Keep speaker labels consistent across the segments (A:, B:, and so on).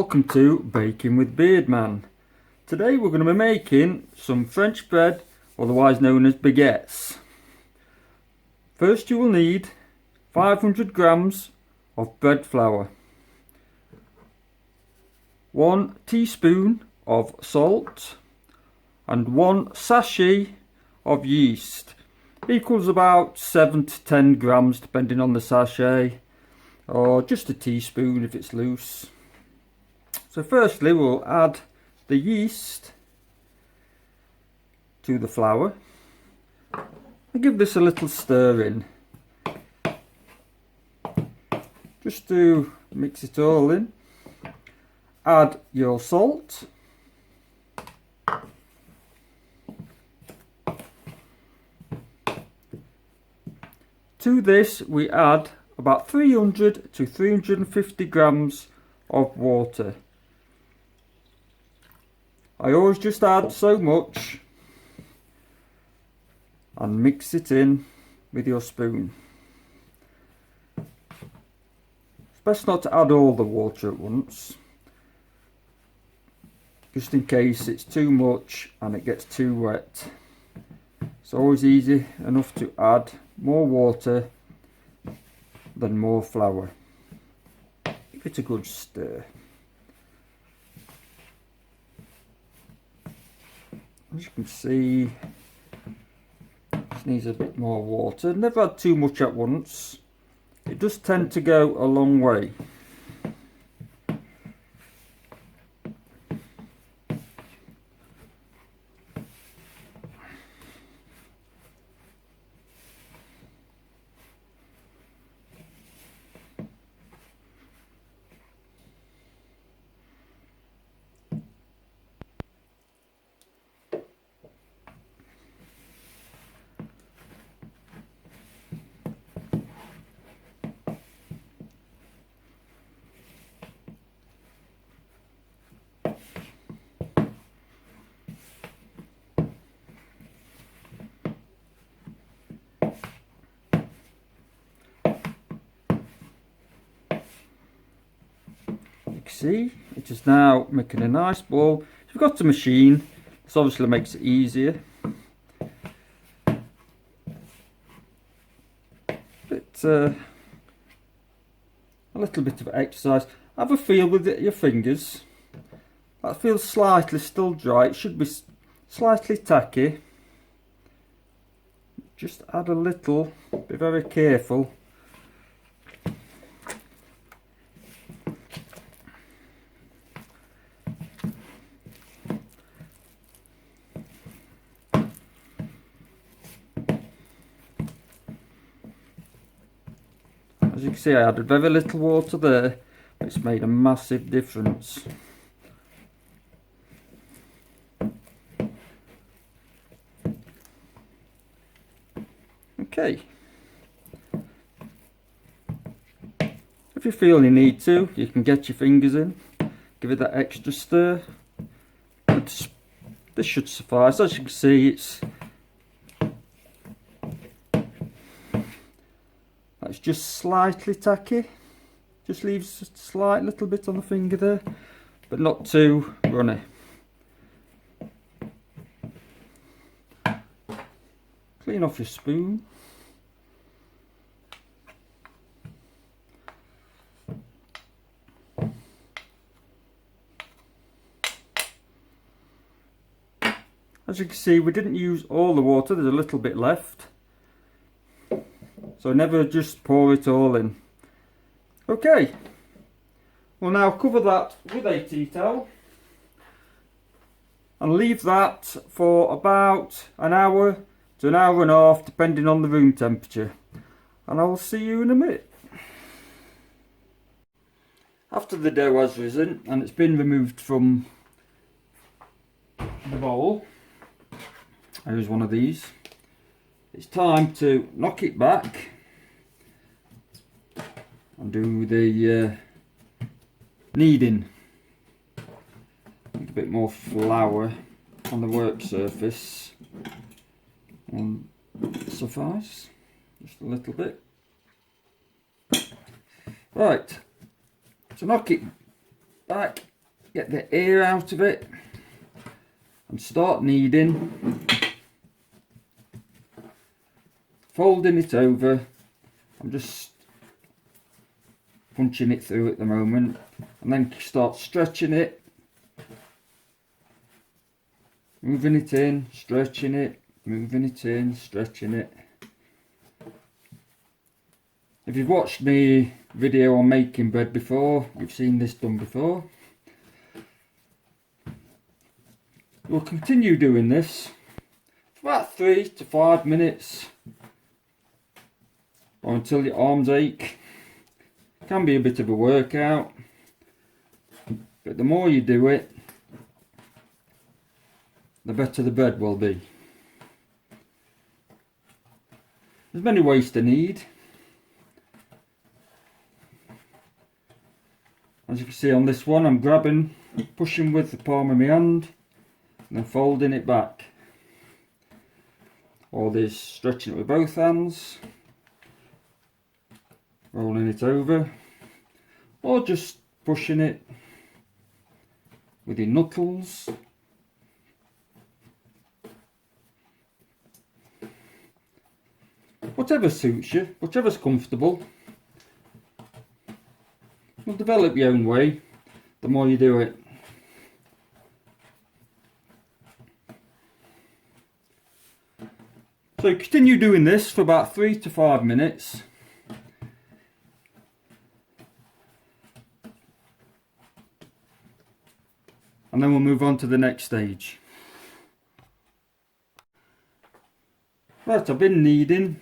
A: welcome to Baking with Beardman. Today we're going to be making some French bread, otherwise known as baguettes. First you will need 500 grams of bread flour, 1 teaspoon of salt and 1 sachet of yeast. Equals about 7 to 10 grams depending on the sachet, or just a teaspoon if it's loose. So firstly we'll add the yeast to the flour and give this a little stir in, just to mix it all in. Add your salt, to this we add about 300 to 350 grams of water. I always just add so much and mix it in with your spoon. It's best not to add all the water at once, just in case it's too much and it gets too wet. It's always easy enough to add more water than more flour. Give it a good stir. As you can see, this needs a bit more water. Never add too much at once. It does tend to go a long way. See, it is now making a nice ball. If you've got a machine, this obviously makes it easier. But a little bit of exercise. Have a feel with your fingers. That feels slightly still dry. It should be slightly tacky. Just add a little. Be very careful. As you can see, I added very little water there, but it's made a massive difference. Okay. If you feel you need to, you can get your fingers in, give it that extra stir. But this should suffice. As you can see, it's just slightly tacky, just leaves a slight little bit on the finger there, but not too runny. Clean off your spoon. As you can see, we didn't use all the water, there's a little bit left. So never just pour it all in. Okay, we'll now cover that with a tea towel and leave that for about an hour to an hour and a half depending on the room temperature, and I will see you in a minute. After the dough has risen and it's been removed from the bowl, I use one of these. It's time to knock it back and do the kneading. A bit more flour on the work surface and suffice, just a little bit. Right, to knock it back get the air out of it and start kneading, folding it over. I'm just punching it through at the moment, and then start stretching it, moving it in, stretching it, moving it in, stretching it. If you've watched me video on making bread before, you've seen this done before. We'll continue doing this for about 3 to 5 minutes, or until your arms ache. Can be a bit of a workout, but the more you do it, the better the bread will be. There's many ways to knead. As you can see on this one, I'm grabbing, pushing with the palm of my hand, and then folding it back. Or there's stretching it with both hands, rolling it over, or just pushing it with your knuckles. Whatever suits you, whichever's comfortable. You'll develop your own way the more you do it. So continue doing this for about 3 to 5 minutes. And then we'll move on to the next stage. Right, I've been kneading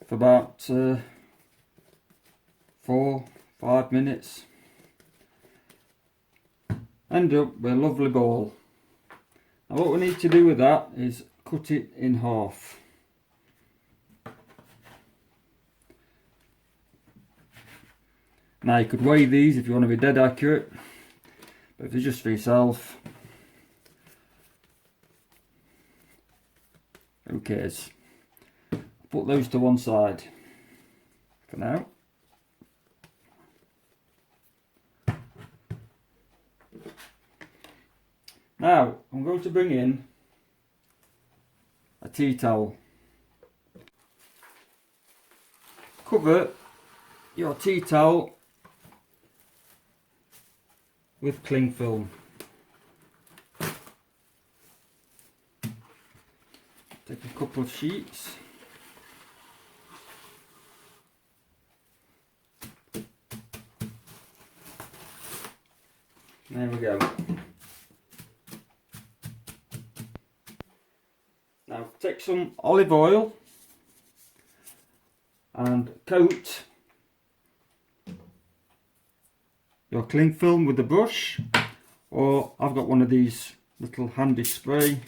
A: for about 4-5 minutes. End up with a lovely ball. Now what we need to do with that is cut it in half. Now you could weigh these if you want to be dead accurate, but if it's just for yourself, who cares? Put those to one side for now. Now I'm going to bring in a tea towel. Cover your tea towel with cling film. Take a couple of sheets. There we go. Now take some olive oil and coat your cling film with the brush, or I've got one of these little handy spray.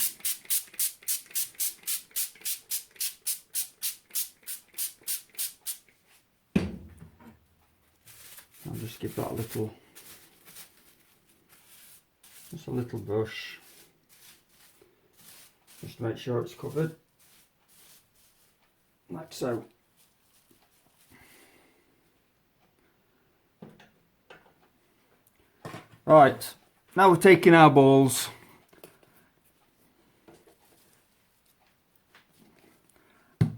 A: I'll just give that a little, just a little brush, just to make sure it's covered, like so. Right, now we're taking our balls and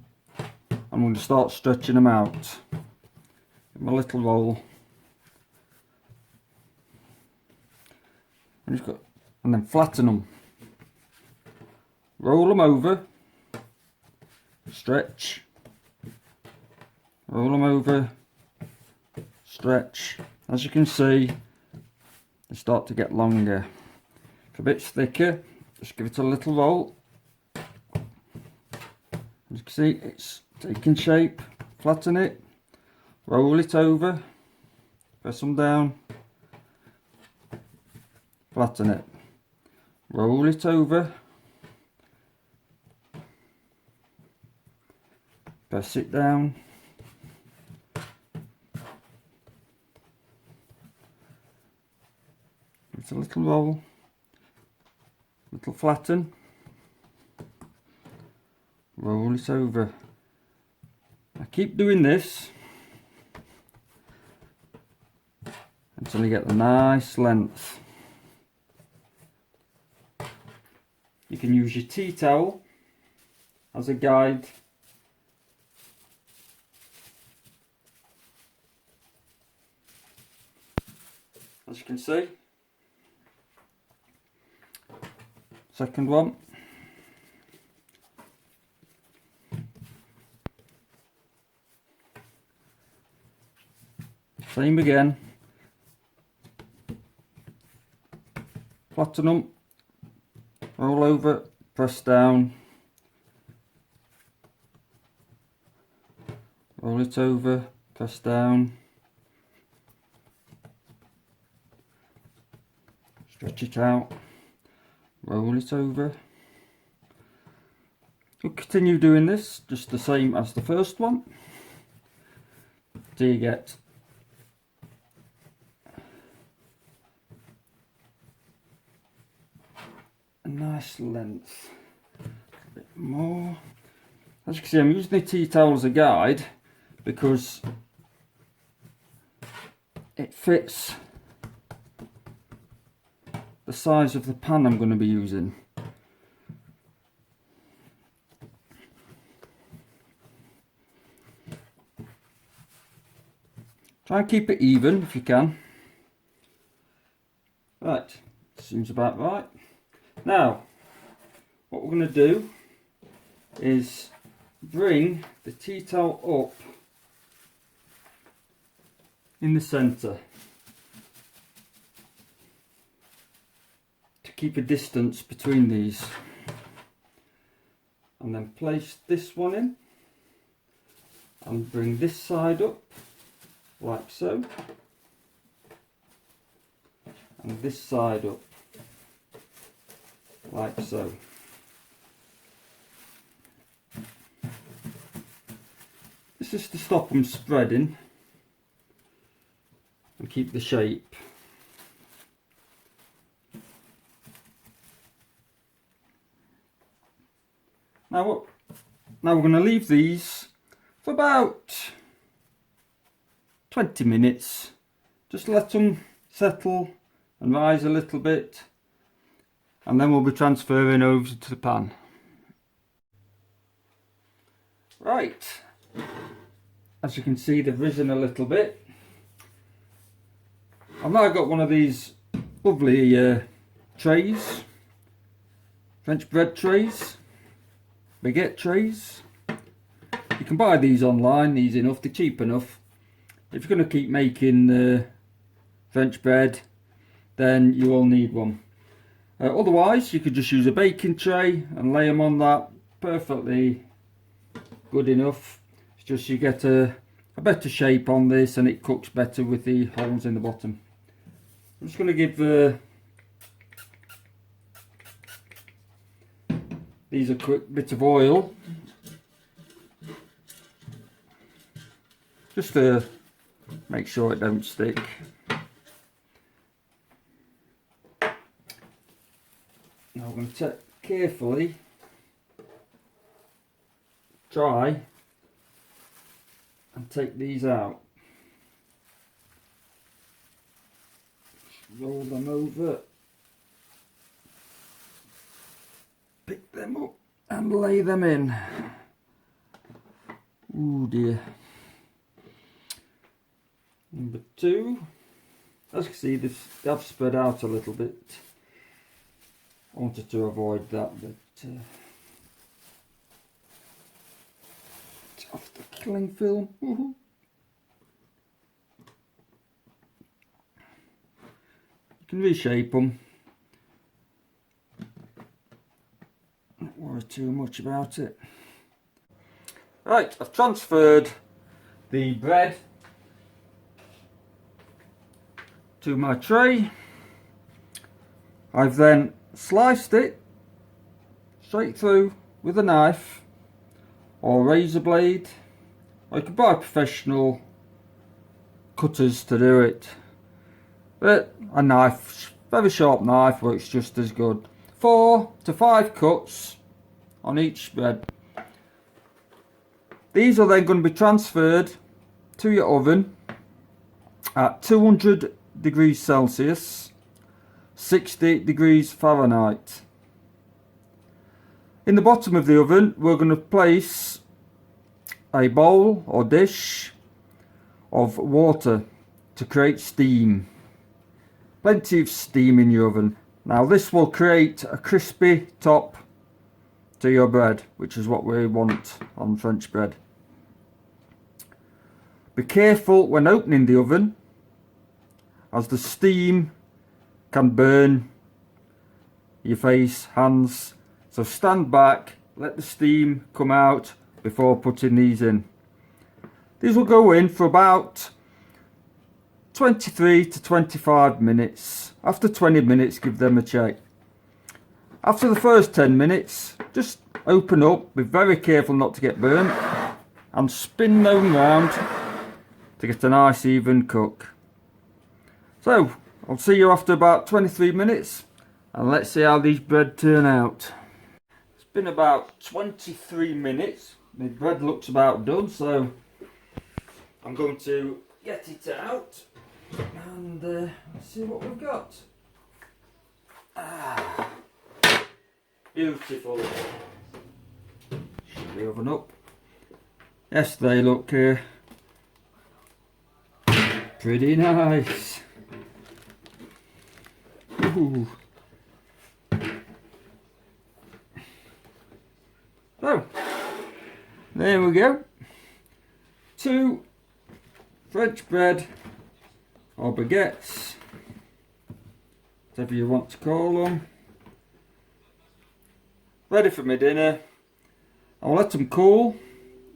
A: I'm going to start stretching them out. Give them a little roll. And then flatten them. Roll them over. Stretch. Roll them over. Stretch. As you can see, they start to get longer. If a bit thicker, just give it a little roll. As you can see, it's taking shape. Flatten it. Roll it over. Press them down. Flatten it. Roll it over. Press it down. It's a little roll, little flatten, roll it over. I keep doing this until you get the nice length. You can use your tea towel as a guide. As you can see. Second one. Same again. Flatten them, roll over, press down, roll it over, press down, stretch it out, roll it over. You'll continue doing this just the same as the first one till you get a nice length. A bit more. As you can see, I'm using the tea towel as a guide because it fits the size of the pan I'm going to be using. Try and keep it even if you can. Right, seems about right. Now, what we're going to do is bring the tea towel up in the centre to keep a distance between these, and then place this one in and bring this side up like so, and this side up like so. This is to stop them spreading and keep the shape. Now we're going to leave these for about 20 minutes. Just let them settle and rise a little bit, and then we'll be transferring over to the pan. Right, as you can see, they've risen a little bit. I've now got one of these lovely trays, French bread trays, baguette trays. You can buy these online, easy enough, they're cheap enough. If you're going to keep making French bread, then you will need one. Otherwise, you could just use a baking tray and lay them on that. Perfectly good enough. It's just you get a better shape on this, and it cooks better with the holes in the bottom. I'm just going to give these a quick bit of oil, just to make sure it don't stick. Now I'm going to carefully try and take these out. Roll them over, pick them up and lay them in. Oh dear. Number two. As you can see, they have spread out a little bit. I wanted to avoid that, but it's off the cling film. Woohoo. You can reshape them. Don't worry too much about it. Right, I've transferred the bread to my tray. I've then sliced it straight through with a knife or razor blade, or you can buy professional cutters to do it, but a knife, very sharp knife, works just as good. 4 to 5 cuts on each bread. These are then going to be transferred to your oven at 200 degrees Celsius, 60 degrees Fahrenheit. In the bottom of the oven, we're going to place a bowl or dish of water to create steam. Plenty of steam in your oven. Now this will create a crispy top to your bread, which is what we want on French bread. Be careful when opening the oven, as the steam can burn your face, hands. So stand back, let the steam come out before putting these in. These will go in for about 23 to 25 minutes. After 20 minutes, give them a check. After the first 10 minutes, just open up, be very careful not to get burnt, and spin them round to get a nice even cook. So, I'll see you after about 23 minutes, and let's see how these bread turn out. It's been about 23 minutes. My bread looks about done, so I'm going to get it out and let's see what we've got. Beautiful. Shut the oven up. Yes, they look pretty nice. Ooh. So, there we go. 2 French bread or baguettes, whatever you want to call them, ready for my dinner. I'll let them cool,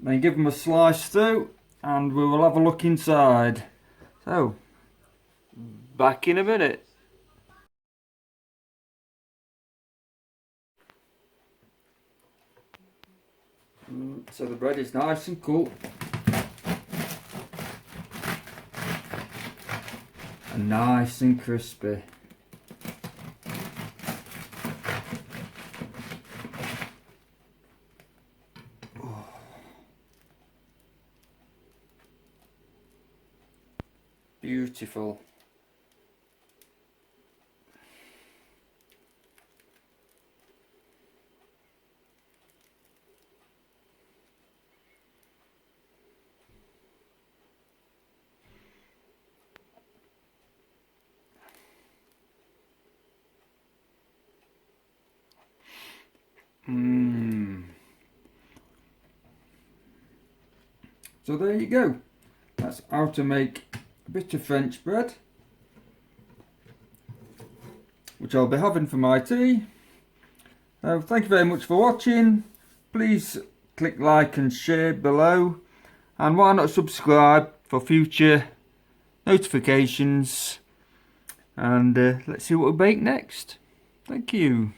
A: then give them a slice through, and we will have a look inside. So, back in a minute. So the bread is nice and cool. And nice and crispy. Oh. Beautiful. So there you go. That's how to make a bit of French bread, which I'll be having for my tea. Thank you very much for watching. Please click like and share below, and why not subscribe for future notifications, and let's see what we bake next. Thank you.